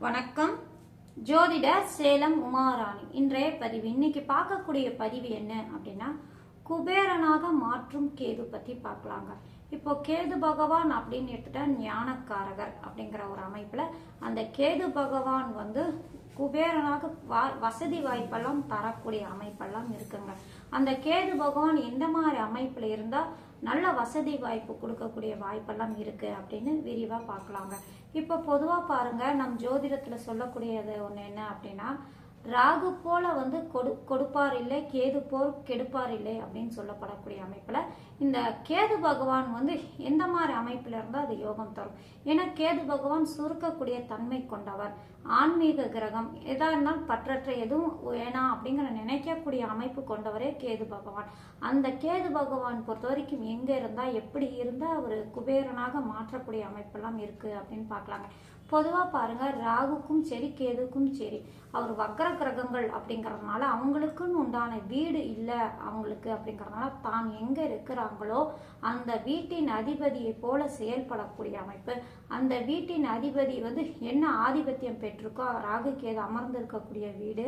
வணக்கம். ஜோதிட சேலம் உமாராணி. இன்றைய பதிவு, இன்னைக்கு பார்க்கக்கூடிய பதிவு என்ன அப்படின்னா, குபேரனாக மாற்றும் கேது பத்தி பார்க்கலாங்க. இப்போ கேது பகவான் அப்படின்னு எடுத்துட்டா ஞானக்காரகர் அப்படிங்கிற ஒரு அமைப்புல அந்த கேது பகவான் குபேரனாக வசதி வாய்ப்பெல்லாம் தரக்கூடிய அமைப்பெல்லாம் இருக்குங்க. அந்த கேது பகவான் எந்த மாதிரி அமைப்புல இருந்தா நல்ல வசதி வாய்ப்பு கொடுக்கக்கூடிய வாய்ப்பெல்லாம் இருக்கு அப்படின்னு விரிவா பார்க்கலாங்க. இப்போ பொதுவா பாருங்க, நம் ஜோதிடத்துல சொல்லக்கூடியது ஒண்ணு என்ன அப்படின்னா, ராகு போல கொடுப்பார் இல்லை, கேது போல் கெடுப்பார் இல்லை அப்படின்னு சொல்லப்படக்கூடிய அமைப்புல இந்த கேது பகவான் எந்த மாதிரி அமைப்புல இருந்தா அது யோகம் தரும். ஏன்னா கேது பகவான் சுருக்கக்கூடிய தன்மை கொண்டவர், ஆன்மீக கிரகம். எதா இருந்தாலும் பற்றற்ற எதுவும் வேணாம் அப்படிங்கிற நினைக்கக்கூடிய அமைப்பு கொண்டவரே கேது பகவான். அந்த கேது பகவான் பொறுத்த வரைக்கும் எங்க இருந்தா எப்படி இருந்தா அவர் குபேரனாக மாற்றக்கூடிய அமைப்பெல்லாம் இருக்கு அப்படின்னு பார்க்கலாங்க. பொதுவா பாருங்க, ராகுக்கும் சரி கேதுக்கும் சரி அவர் வக்ர கிரகங்கள் அப்படிங்கறதுனால அவங்களுக்குன்னு உண்டான வீடு இல்லை அவங்களுக்கு அப்படிங்கறதுனால தான் எங்க இருக்கிறாங்களோ அந்த வீட்டின் அதிபதியை போல செயல்படக்கூடிய அமைப்பு. அந்த வீட்டின் அதிபதி என்ன ஆதிபத்தியம் பெற்றிருக்கோ, ராகு கேது அமர்ந்து இருக்கக்கூடிய வீடு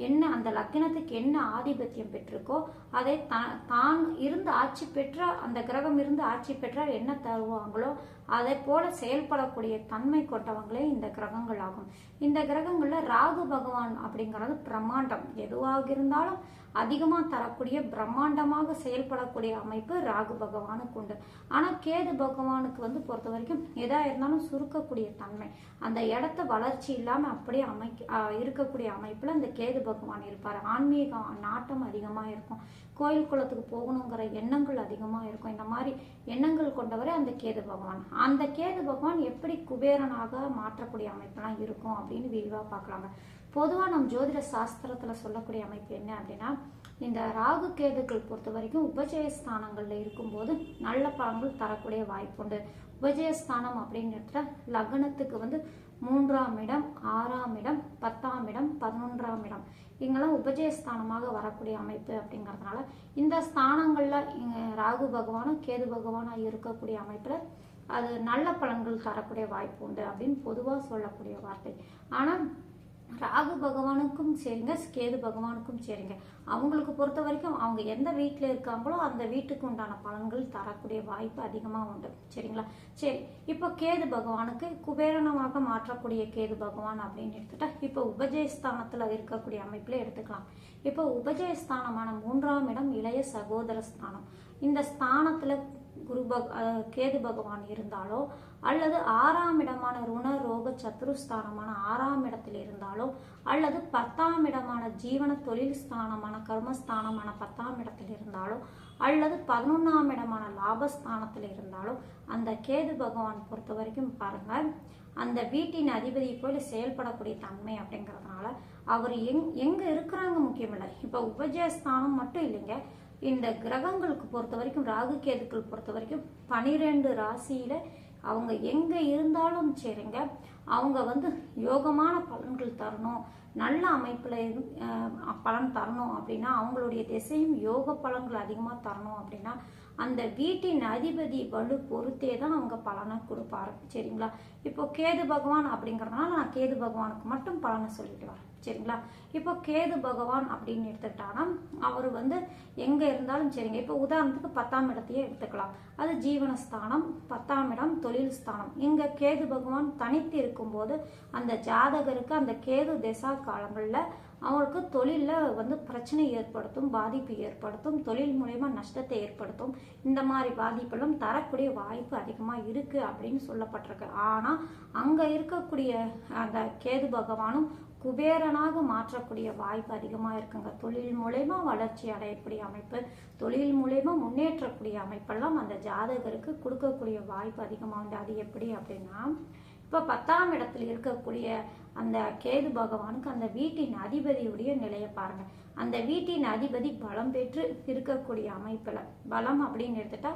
என்ன, அந்த லக்னத்துக்கு என்ன ஆதிபத்தியம் பெற்றிருக்கோ அதை தான் இருந்து ஆட்சி பெற்ற அந்த கிரகம் இருந்து ஆட்சி பெற்றால் என்ன தருவாங்களோ அதை போல செயல்படக்கூடிய தன்மை கொண்டவங்களே இந்த கிரகங்கள் ஆகும். இந்த கிரகங்கள்ல ராகு பகவான் அப்படிங்கிறது பிரம்மாண்டம், எதுவாக இருந்தாலும் அதிகமா தரக்கூடிய பிரம்மாண்டமாக செயல்படக்கூடிய அமைப்பு ராகு பகவானுக்கு உண்டு. ஆனா கேது பகவானுக்கு பொறுத்த வரைக்கும் எதா இருந்தாலும் சுருக்கக்கூடிய தன்மை, அந்த இடத்த வளர்ச்சி இல்லாம அப்படியே இருக்கக்கூடிய அமைப்புல இந்த கேது பகவான் இருப்பாரு. ஆன்மீக நாட்டம் அதிகமா இருக்கும், கோயில் குளத்துக்கு போகணுங்கிற எண்ணங்கள் அதிகமா இருக்கும். இந்த மாதிரி எண்ணங்கள் கொண்டவரே அந்த கேது பகவான். அந்த கேது பகவான் எப்படி குபேரனாக மாற்றக்கூடிய அமைப்பெல்லாம் இருக்கும் அப்படின்னு விரிவா பார்க்கலாங்க. பொதுவா நம் ஜோதிட சாஸ்திரத்துல சொல்லக்கூடிய அமைப்பு என்ன அப்படின்னா, இந்த ராகு கேதுக்கள் பொறுத்த வரைக்கும் உபஜயஸ்தானங்கள்ல இருக்கும்போது நல்ல பலன்கள் தரக்கூடிய வாய்ப்புண்டு. உபஜயஸ்தானம் அப்படின்னு எடுத்துட்டா லக்னத்துக்கு 3ஆம் இடம், 6ஆம் இடம், 10ஆம் இடம், 11ஆம் இடம் இங்கெல்லாம் உபஜயஸ்தானமாக வரக்கூடிய அமைப்பு அப்படிங்கறதுனால இந்த ஸ்தானங்கள்ல ராகு பகவானும் கேது பகவானா இருக்கக்கூடிய அமைப்புல அது நல்ல பலன்கள் தரக்கூடிய வாய்ப்பு உண்டு அப்படின்னு பொதுவா சொல்லக்கூடிய வார்த்தை. ஆனா ராகு பகவானுக்கும் சரிங்க, கேது பகவானுக்கும் சரிங்க, அவங்களுக்கு பொறுத்த வரைக்கும் அவங்க எந்த வீட்டுல இருக்காங்களோ அந்த வீட்டுக்கு உண்டான பலன்கள் தரக்கூடிய வாய்ப்பு அதிகமா உண்டு. சரிங்களா? சரி, இப்போ கேது பகவானுக்கு குபேரனமாக மாற்றக்கூடிய கேது பகவான் அப்படின்னு எடுத்துட்டா இப்போ உபஜயஸ்தானத்துல இருக்கக்கூடிய அமைப்புல எடுத்துக்கலாம். இப்போ உபஜயஸ்தானமான 3ஆம் இடம் இளைய சகோதர ஸ்தானம். இந்த ஸ்தானத்துல கேது பகவான் இருந்தாலோ அல்லது 6ஆம் இடமான ருண ரோக சத்ருஸ்தானமான 6ஆம் இடத்தில் இருந்தாலோ அல்லது 10ஆம் இடமான ஜீவன தொழில் ஸ்தானமான கர்மஸ்தானமான 10ஆம் இடத்தில் இருந்தாலோ அல்லது 11ஆம் இடமான லாபஸ்தானத்தில் இருந்தாலோ அந்த கேது பகவான் பொறுத்த வரைக்கும் பாருங்க, அந்த வீட்டின் அதிபதி போல செயல்படக்கூடிய தன்மை அப்படிங்கறதுனால அவர் எங்க இருக்கிறாங்க முக்கியமில்லை. இப்ப உபஜயஸ்தானம் மட்டும் இல்லைங்க, இந்த கிரகங்களுக்கு பொறுத்த வரைக்கும் ராகு கேதுக்கள் பொறுத்த வரைக்கும் 12 ராசியில அவங்க எங்க இருந்தாலும் சரிங்க, அவங்க யோகமான பலன்கள் தரணும், நல்ல அமைப்புல பலன் தரணும் அப்படின்னா, அவங்களுடைய திசையும் யோக பலன்கள் அதிகமா தரணும் அப்படின்னா அந்த வீட்டின் அதிபதி வலு பொறுத்தே தான் அவங்க பலனை கொடுப்பாரு. சரிங்களா? இப்போ கேது பகவான் அப்படிங்கறதுனால நான் கேது பகவானுக்கு மட்டும் பலனை சொல்லிட்டு வரேன். சரிங்களா? இப்போ கேது பகவான் அப்படின்னு எடுத்துக்கிட்டானா அவர் எங்க இருந்தாலும் சரிங்க, இப்போ உதாரணத்துக்கு 10ஆம் இடத்தையே எடுத்துக்கலாம். அது ஜீவனஸ்தானம், 10ஆம் இடம் தொழில் ஸ்தானம். இங்க கேது பகவான் தனித்து இருக்கும்போது அந்த ஜாதகருக்கு அந்த கேது திசா காலங்கள்ல அவங்களுக்கு தொழில்ல பிரச்சனை ஏற்படுத்தும், பாதிப்பு ஏற்படுத்தும், தொழில் மூலமா நஷ்டத்தை ஏற்படுத்தும். இந்த மாதிரி பாதிப்பெல்லாம் தரக்கூடிய வாய்ப்பு அதிகமா இருக்கு அப்படின்னு சொல்லப்பட்டிருக்கு. ஆனா அங்க இருக்கக்கூடிய அந்த கேது பகவானும் குபேரனாக மாற்றக்கூடிய வாய்ப்பு அதிகமா இருக்குங்க. தொழில் மூலமா வளர்ச்சி அடையக்கூடிய அமைப்பு, தொழில் மூலமா முன்னேற்றக்கூடிய அமைப்பெல்லாம் அந்த ஜாதகருக்கு கொடுக்கக்கூடிய வாய்ப்பு அதிகமா உண்டு. அது எப்படி அப்படின்னா, இப்ப 10ஆம் இடத்துல இருக்கக்கூடிய அந்த கேது பகவானுக்கு அந்த வீட்டின் அதிபதியுடைய நிலையை பாருங்க. அந்த வீட்டின் அதிபதி பலம் பெற்று இருக்கக்கூடிய அமைப்புல, பலம் அப்படின்னு எடுத்துட்டா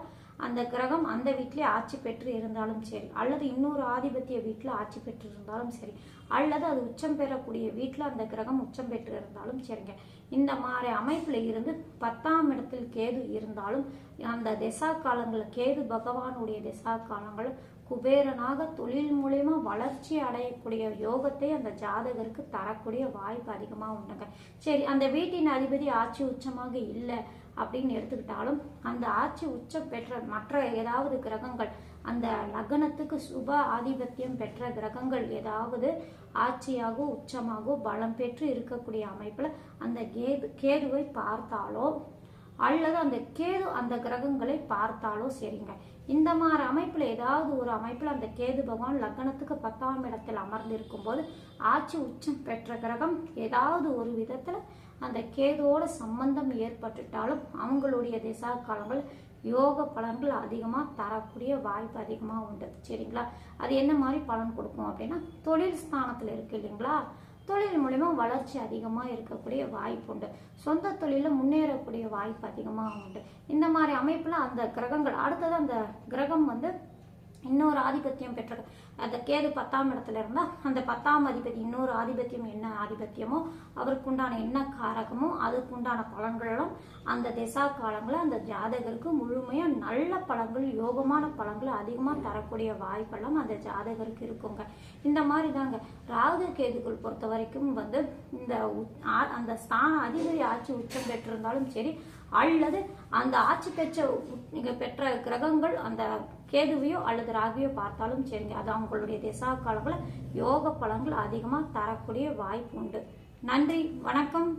அந்த கிரகம் அந்த வீட்டிலே ஆட்சி பெற்று இருந்தாலும் சரி, அல்லது இன்னொரு ஆதிபத்திய வீட்டுல ஆட்சி பெற்று இருந்தாலும் சரி, அல்லது அது உச்சம் பெறக்கூடிய வீட்டுல அந்த கிரகம் உச்சம் பெற்று இருந்தாலும் சரிங்க, இந்த மாதிரி அமைப்புல இருந்து 10ஆம் இடத்தில் கேது இருந்தாலும் அந்த திசா காலங்கள், கேது பகவானுடைய திசா காலங்கள் குபேரனாக தொழில் மூலயமா வளர்ச்சி அடையக்கூடிய யோகத்தை அந்த ஜாதகருக்கு தரக்கூடிய வாய்ப்பு அதிகமாக உண்டுங்க. சரி, அந்த வீட்டின் அதிபதி ஆட்சி உச்சமாக இல்லை அப்படின்னு எடுத்துக்கிட்டாலும் அந்த ஆட்சி உச்சம் பெற்ற மற்ற ஏதாவது கிரகங்கள், அந்த லக்னத்துக்கு சுப ஆதிபத்தியம் பெற்ற கிரகங்கள் ஏதாவது ஆட்சியாகவோ உச்சமாகவோ பலம் பெற்று இருக்கக்கூடிய அமைப்புல அந்த கேதுவை பார்த்தாலோ அல்லது அந்த கேது அந்த கிரகங்களை பார்த்தாலோ சரிங்க. இந்த மாதிரி அமைப்புல ஏதாவது ஒரு அமைப்புல அந்த கேது பகவான் லக்னத்துக்கு 10ஆம் இடத்தில் அமர்ந்து இருக்கும் போது ஆட்சி உச்சம் பெற்ற கிரகம் ஏதாவது ஒரு விதத்துல அந்த கேதுவோட சம்பந்தம் ஏற்பட்டுட்டாலும் அவங்களுடைய திசா காலங்கள் யோக பலன்கள் அதிகமா தரக்கூடிய வாய்ப்பு அதிகமா உண்டு. சரிங்களா? அது என்ன மாதிரி பலன் கொடுக்கும் அப்படின்னா, தொழில் ஸ்தானத்துல இருக்கு இல்லைங்களா, தொழில் மூலமா வளர்ச்சி அதிகமா இருக்கக்கூடிய வாய்ப்பு உண்டு. சொந்த தொழில முன்னேறக்கூடிய வாய்ப்பு அதிகமா உண்டு. இந்த மாதிரி அமைப்புல அந்த கிரகங்கள் அடுத்தது அந்த கிரகம் இன்னொரு ஆதிபத்தியம் பெற்ற அந்த கேது 10ஆம் இடத்துல இருந்தா அந்த 10ஆம் அதிபதி இன்னொரு ஆதிபத்தியம் என்ன ஆதிபத்தியமோ அவருக்கு உண்டான என்ன காரகமோ அதுக்கு உண்டான பலன்களும் அந்த திசா காலங்களை அந்த ஜாதகருக்கு முழுமையா நல்ல பலன்கள் யோகமான பலன்கள் அதிகமா தரக்கூடிய வாய்ப்பெல்லாம் அந்த ஜாதகருக்கு இருக்குங்க. இந்த மாதிரி தாங்க ராகு கேதுக்கள் பொறுத்த வரைக்கும் இந்த அந்த ஸ்தான அதிபதி ஆட்சி உச்சம் பெற்றிருந்தாலும் சரி அல்லது அந்த ஆட்சி பெற்ற கிரகங்கள் அந்த கேதுவையோ அல்லது ராகுவையோ பார்த்தாலும் சரிங்க, அது அவங்களுடைய திசா காலங்களை யோக பலன்கள் அதிகமா தரக்கூடிய வாய்ப்பு உண்டு. நன்றி, வணக்கம்.